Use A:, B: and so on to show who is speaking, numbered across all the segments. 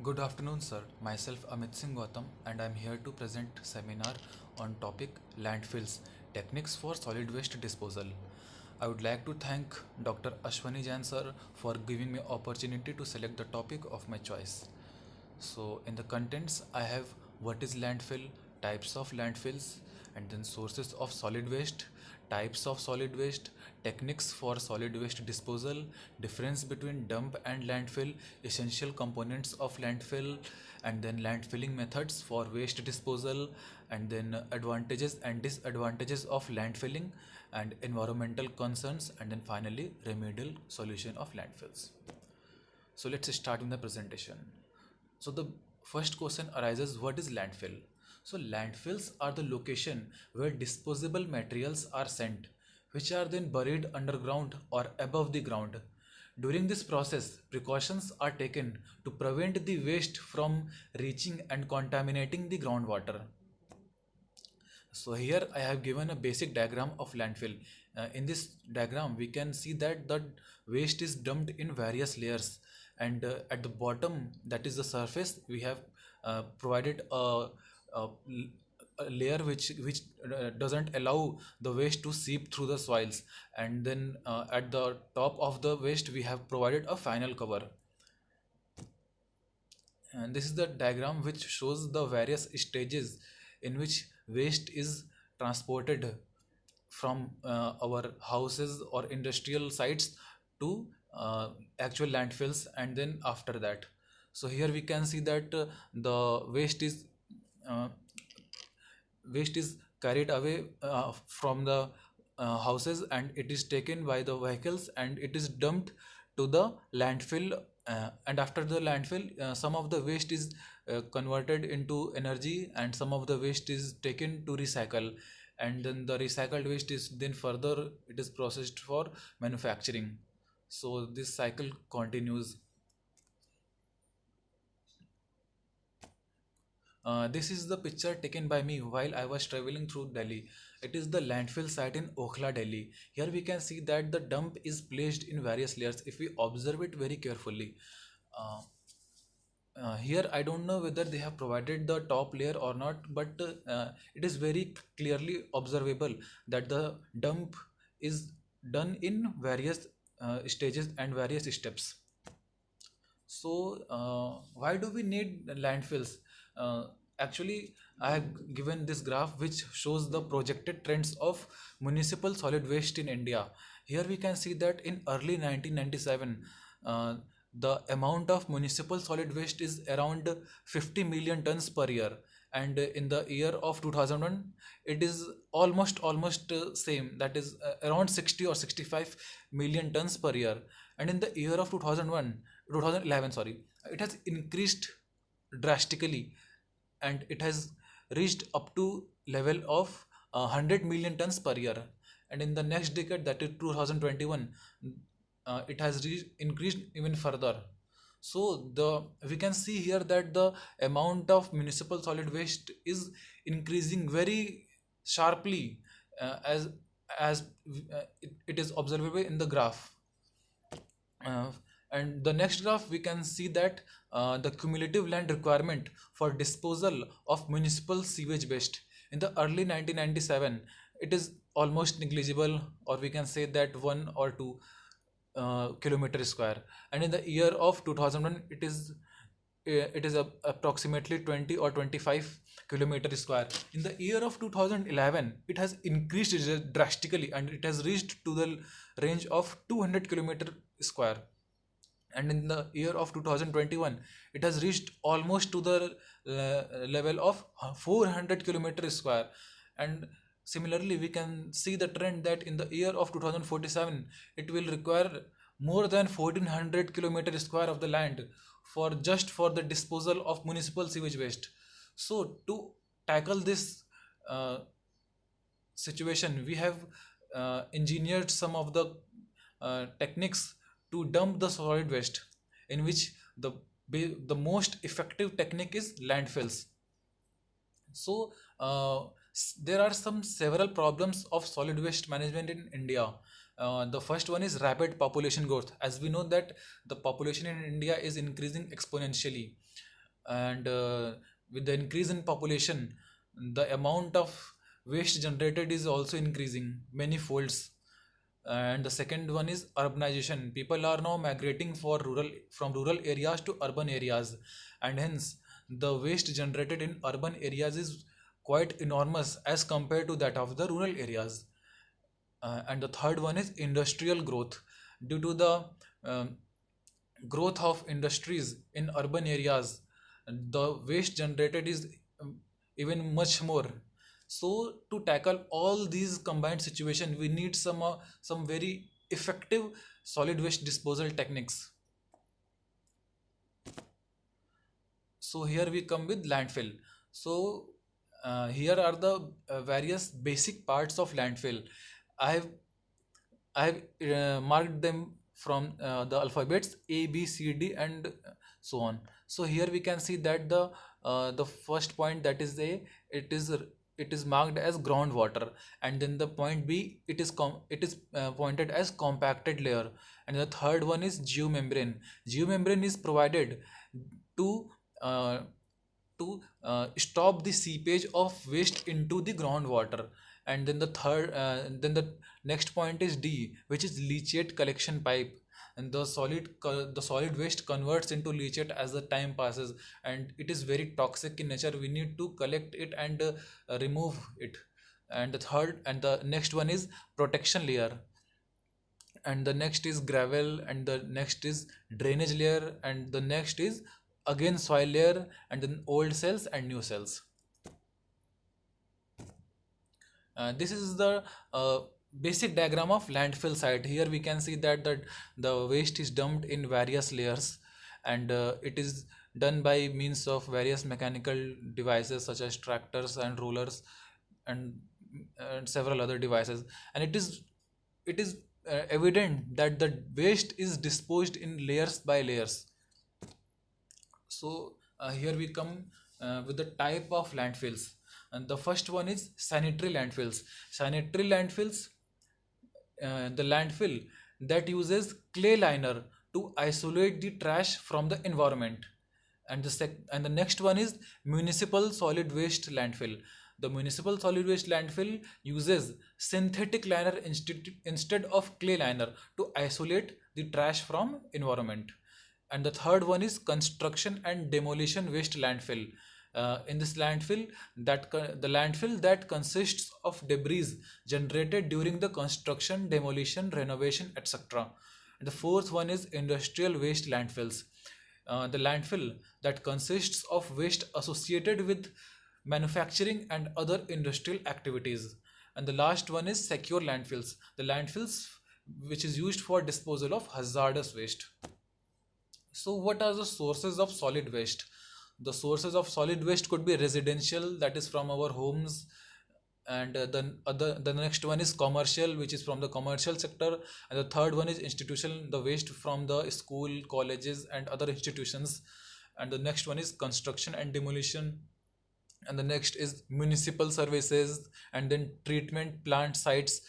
A: Good afternoon, sir. Myself Amit Singh Gautam, and I'm here to present seminar on topic landfills, techniques for solid waste disposal. I would like to thank Dr. Ashwani Jain sir for giving me opportunity to select the topic of my choice. So in the contents, I have what is landfill, types of landfills, and then sources of solid waste, types of solid waste, techniques for solid waste disposal, difference between dump and landfill, essential components of landfill, and then landfilling methods for waste disposal, and then advantages and disadvantages of landfilling, and environmental concerns, and then finally remedial solution of landfills. So let's start with the presentation. So the first question arises, what is landfill? So landfills are the location where disposable materials are sent, which are then buried underground or above the ground. During this process, precautions are taken to prevent the waste from reaching and contaminating the groundwater. So here I have given a basic diagram of landfill. In this diagram, we can see that the waste is dumped in various layers, and at the bottom, that is the surface, we have provided a, a layer which doesn't allow the waste to seep through the soils, and then at the top of the waste, we have provided a final cover. And this is the diagram which shows the various stages in which waste is transported from our houses or industrial sites to actual landfills, and then after that. So here we can see that the uh, waste is carried away from the houses, and it is taken by the vehicles and it is dumped to the landfill, and after the landfill some of the waste is converted into energy, and some of the waste is taken to recycle, and then the recycled waste is then further it is processed for manufacturing. So this cycle continues. This is the picture taken by me while I was traveling through Delhi. It is the landfill site in Okhla, Delhi. Here we can see that the dump is placed in various layers if we observe it very carefully. Uh, Here I don't know whether they have provided the top layer or not, but it is very clearly observable that the dump is done in various stages and various steps. So, why do we need landfills? Actually, I have given this graph which shows the projected trends of municipal solid waste in India. Here we can see that in early 1997, the amount of municipal solid waste is around 50 million tons per year, and in the year of 2001, it is almost same, that is around 60 or 65 million tons per year, and in the year of 2011, sorry, it has increased drastically, and it has reached up to level of 100 million tons per year, and in the next decade, that is 2021, it has increased even further. So the we can see here that the amount of municipal solid waste is increasing very sharply, as it is observable in the graph. Uh, and the next graph, we can see that the cumulative land requirement for disposal of municipal sewage waste in the early 1997, it is almost negligible, or we can say that 1 or 2 kilometer square, and in the year of 2001, it is approximately 20 or 25 kilometer square. In the year of 2011, it has increased drastically, and it has reached to the range of 200 kilometer square, and in the year of 2021, it has reached almost to the level of 400 kilometer square. And similarly, we can see the trend that in the year of 2047, it will require more than 1400 kilometer square of the land for the disposal of municipal sewage waste. So to tackle this uh, situation, we have engineered some of the techniques to dump the solid waste, in which the most effective technique is landfills. So there are some several problems of solid waste management in India. The first one is rapid population growth. As we know that the population in India is increasing exponentially, and with the increase in population, the amount of waste generated is also increasing many folds. And the second one is urbanization. People are now migrating from rural areas to urban areas, and hence the waste generated in urban areas is quite enormous as compared to that of the rural areas. And the third one is industrial growth. Due to the um, growth of industries in urban areas, the waste generated is even much more. So to tackle all these combined situation, we need some very effective solid waste disposal techniques. So here we come with landfill. So here are the various basic parts of landfill. I have I have marked them from the alphabets A, B, C, D, and so on. So here we can see that the first point, that is A, it is it is marked as groundwater, and then the point B, it is pointed as compacted layer, and the third one is geomembrane. Geomembrane is provided to uh, stop the seepage of waste into the groundwater. And then then the next point is D, which is leachate collection pipe. And the solid waste converts into leachate as the time passes, and it is very toxic in nature. We need to collect it and remove it. And the next one is protection layer, and the next is gravel, and the next is drainage layer, and the next is again soil layer, and then old cells and new cells. This is the basic diagram of landfill site. Here we can see that the waste is dumped in various layers, and it is done by means of various mechanical devices such as tractors and rollers, and, and several other devices. And it is evident that the waste is disposed in layers by layers. So here we come with the type of landfills, and the first one is sanitary landfills. Sanitary landfills, the landfill that uses clay liner to isolate the trash from the environment. And the next one is municipal solid waste landfill. The municipal solid waste landfill uses synthetic liner instead of clay liner to isolate the trash from environment. And the third one is construction and demolition waste landfill. In this landfill, the landfill that consists of debris generated during the construction, demolition, renovation, etc. And the fourth one is industrial waste landfills. The landfill that consists of waste associated with manufacturing and other industrial activities. And the last one is secure landfills, the landfills which is used for disposal of hazardous waste. So, what are the sources of solid waste? The sources of solid waste could be residential, that is from our homes, and the next one is commercial, which is from the commercial sector, and the third one is institutional, the waste from the school, colleges, and other institutions, and the next one is construction and demolition, and the next is municipal services, and then treatment plant sites.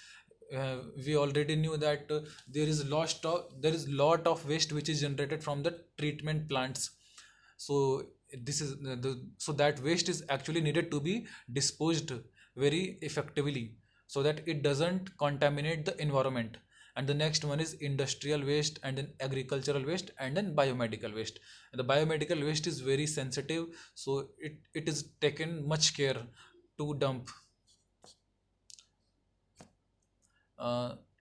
A: We already knew that there is lot of waste which is generated from the treatment plants. So this is so that waste is actually needed to be disposed very effectively so that it doesn't contaminate the environment. And the next one is industrial waste, and then agricultural waste, and then biomedical waste. And the biomedical waste is very sensitive, so it is taken much care to dump.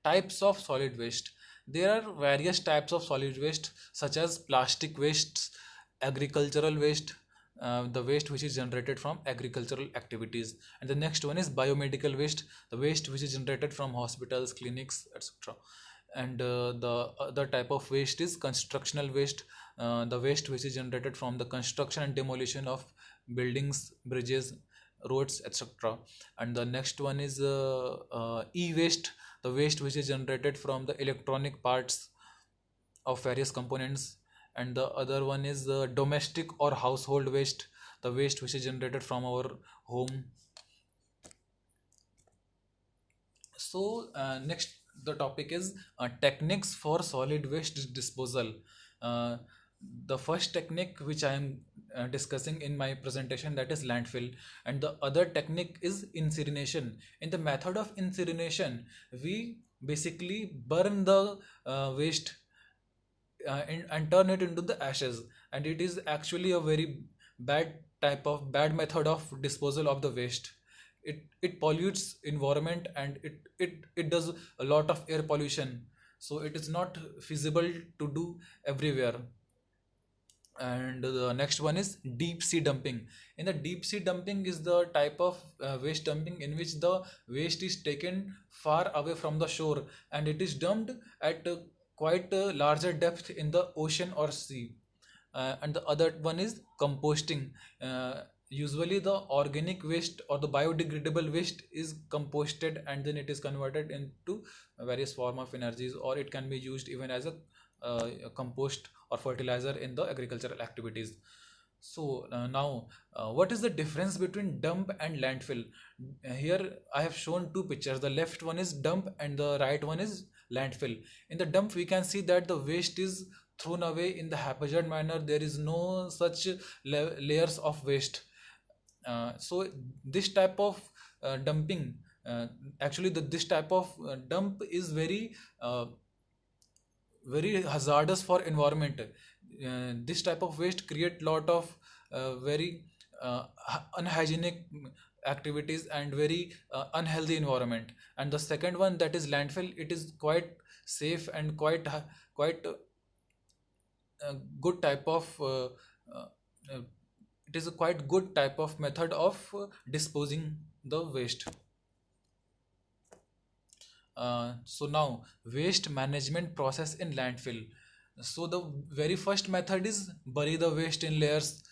A: Types of solid waste. There are various types of solid waste, such as plastic wastes, agricultural waste, the waste which is generated from agricultural activities, and the next one is biomedical waste, the waste which is generated from hospitals, clinics, etc. And the other type of waste is constructional waste, the waste which is generated from the construction and demolition of buildings, bridges, roads, etc. And the next one is e-waste, the waste which is generated from the electronic parts of various components. And the other one is domestic or household waste, the waste which is generated from our home. So next The topic is techniques for solid waste disposal. Uh, the first technique which I am discussing in my presentation, that is landfill, and the other technique is incineration. In the method of incineration, we basically burn the waste and turn it into the ashes, and it is actually a very bad method of disposal of the waste. It pollutes environment, and it does a lot of air pollution, so it is not feasible to do everywhere. And the next one is deep sea dumping. In the deep sea dumping is the type of waste dumping in which the waste is taken far away from the shore, and it is dumped at quite a larger depth in the ocean or sea. And the other one is composting. Usually the organic waste or the biodegradable waste is composted, and then it is converted into various form of energies, or it can be used even as a compost or fertilizer in the agricultural activities. So now, what is the difference between dump and landfill? Here I have shown two pictures. The left one is dump and the right one is landfill. In the dump, we can see that the waste is thrown away in the haphazard manner. There is no such layers of waste. So this type of dumping, actually this type of dump is very hazardous for environment. This type of waste create lot of very unhygienic activities and very unhealthy environment. And the second one, that is landfill, it is quite safe and quite good type of uh, it is a quite good type of method of disposing the waste. So now, waste management process in landfill. So the very first method is bury the waste in layers,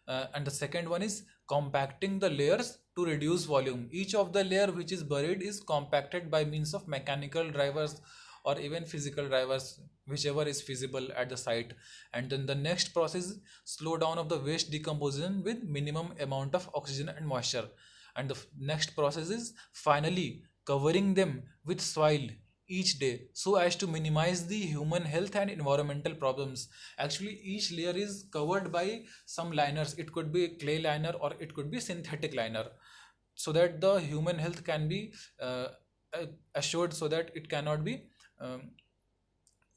A: and the second one is compacting the layers to reduce volume. Each of the layer which is buried is compacted by means of mechanical drivers or even physical drivers, whichever is feasible at the site. And then the next process is slow down of the waste decomposition with minimum amount of oxygen and moisture. And the next process is finally covering them with soil each day so as to minimize the human health and environmental problems. Actually, each layer is covered by some liners. It could be clay liner or it could be synthetic liner, so that the human health can be assured, so that it cannot be um,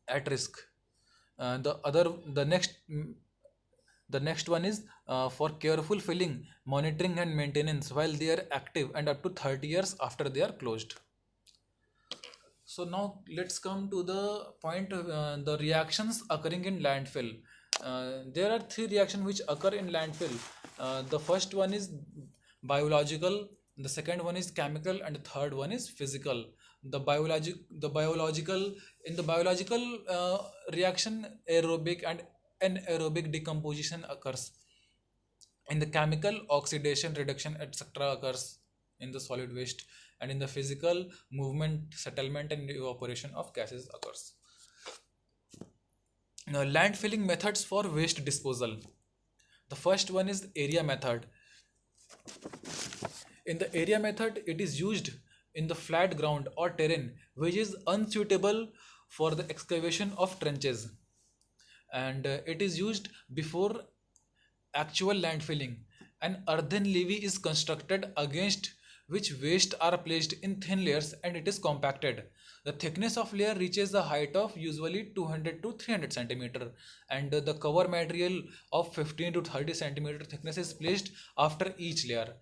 A: at risk. The other the next one is for careful filling, monitoring and maintenance while they are active, and up to 30 years after they are closed. So now let's come to the point, the reactions occurring in landfill. There are three reactions which occur in landfill. The first one is biological, the second one is chemical, and the third one is physical. The biological, in the biological reaction, aerobic and anaerobic decomposition occurs. In the chemical, oxidation, reduction, etc. occurs in the solid waste, and in the physical, movement, settlement, and evaporation of gases occurs. Now, landfilling methods for waste disposal. The first one is area method. In the area method, it is used in the flat ground or terrain which is unsuitable for the excavation of trenches, and it is used before actual landfilling. An earthen levee is constructed against which waste are placed in thin layers, and it is compacted. The thickness of layer reaches a height of usually 200 to 300 centimeter, and the cover material of 15 to 30 centimeter thickness is placed after each layer.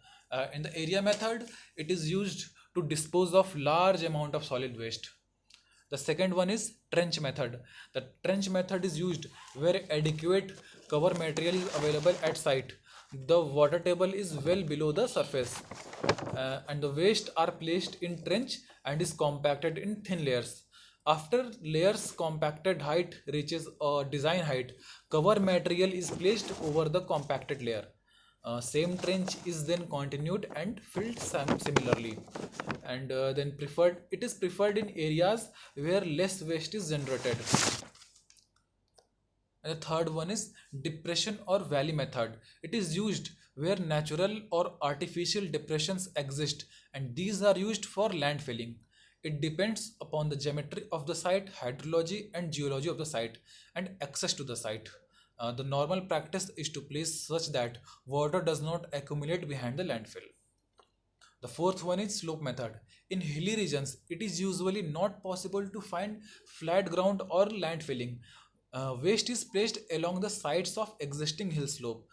A: In the area method, it is used to dispose of large amount of solid waste. The second one is trench method. The trench method is used where adequate cover material is available at site. The water table is well below the surface, and the waste are placed in trench and is compacted in thin layers. After layers compacted height reaches a design height, cover material is placed over the compacted layer. Same trench is then continued and filled similarly, and then preferred it is preferred in areas where less waste is generated. And the third one is depression or valley method. It is used where natural or artificial depressions exist, and these are used for land filling. It depends upon the geometry of the site, hydrology and geology of the site, and access to the site. The normal practice is to place such that water does not accumulate behind the landfill. The fourth one is slope method. In hilly regions, it is usually not possible to find flat ground or landfilling. Waste is placed along the sides of existing hill slope.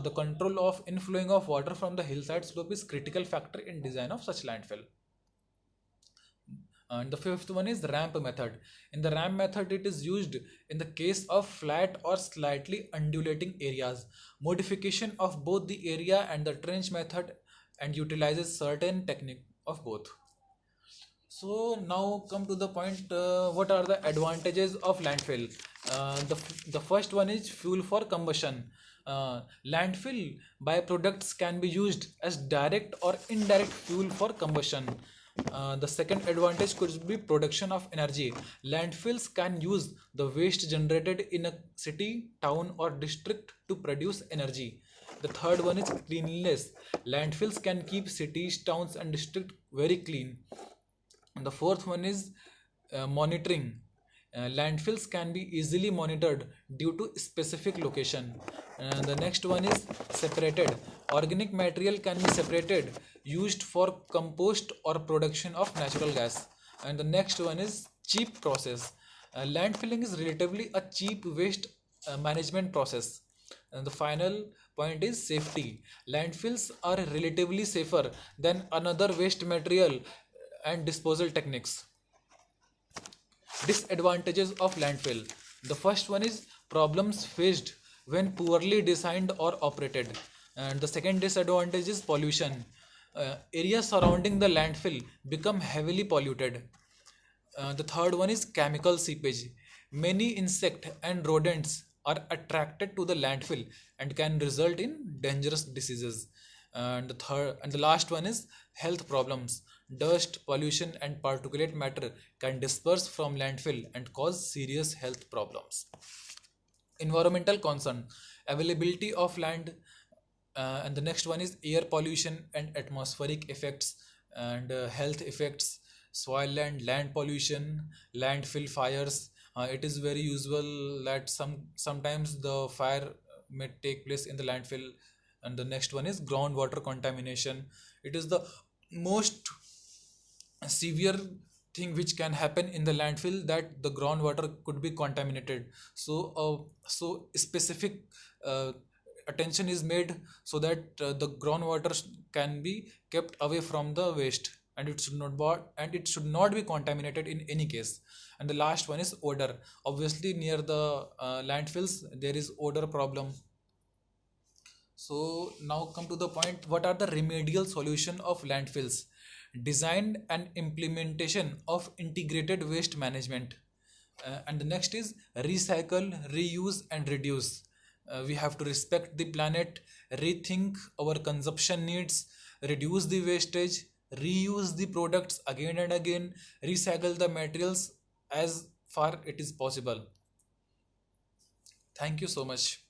A: The control of inflowing of water from the hillside slope is critical factor in design of such landfill. And the fifth one is ramp method. In the ramp method, it is used in the case of flat or slightly undulating areas. Modification of both the area and the trench method and utilizes certain technique of both. So now come to the point, what are the advantages of landfill? The first one is fuel for combustion. Landfill byproducts can be used as direct or indirect fuel for combustion. The second advantage could be production of energy. Landfills can use the waste generated in a city, town, or district to produce energy. The third one is cleanliness. Landfills can keep cities, towns, and districts very clean. And the fourth one is monitoring. Landfills can be easily monitored due to specific location. The next one is separated. Organic material can be separated, used for compost or production of natural gas. And the next one is cheap process. Landfilling is relatively a cheap waste management process. And the final point is safety. Landfills are relatively safer than another waste material and disposal techniques. Disadvantages of landfill. The first one is problems faced when poorly designed or operated. And the second disadvantage is pollution. Areas surrounding the landfill become heavily polluted. The third one is chemical seepage. Many insect and rodents are attracted to the landfill and can result in dangerous diseases. And the last one is health problems. Dust, pollution, and particulate matter can disperse from landfill and cause serious health problems. Environmental concern, availability of land, and the next one is air pollution and atmospheric effects, and health effects, soil and land pollution, landfill fires. It is very usual that sometimes the fire may take place in the landfill. And the next one is groundwater contamination. It is the most severe thing which can happen in the landfill, that the groundwater could be contaminated. So specific uh, attention is made so that the groundwater can be kept away from the waste, and it should not be contaminated in any case. And the last one is odor. Obviously near the landfills there is odor problem. So now come to the point, what are the remedial solution of landfills? Design and implementation of integrated waste management. And the next is recycle, reuse and reduce. We have to respect the planet, rethink our consumption needs, reduce the wastage, reuse the products again and again, recycle the materials as far it is possible. Thank you so much.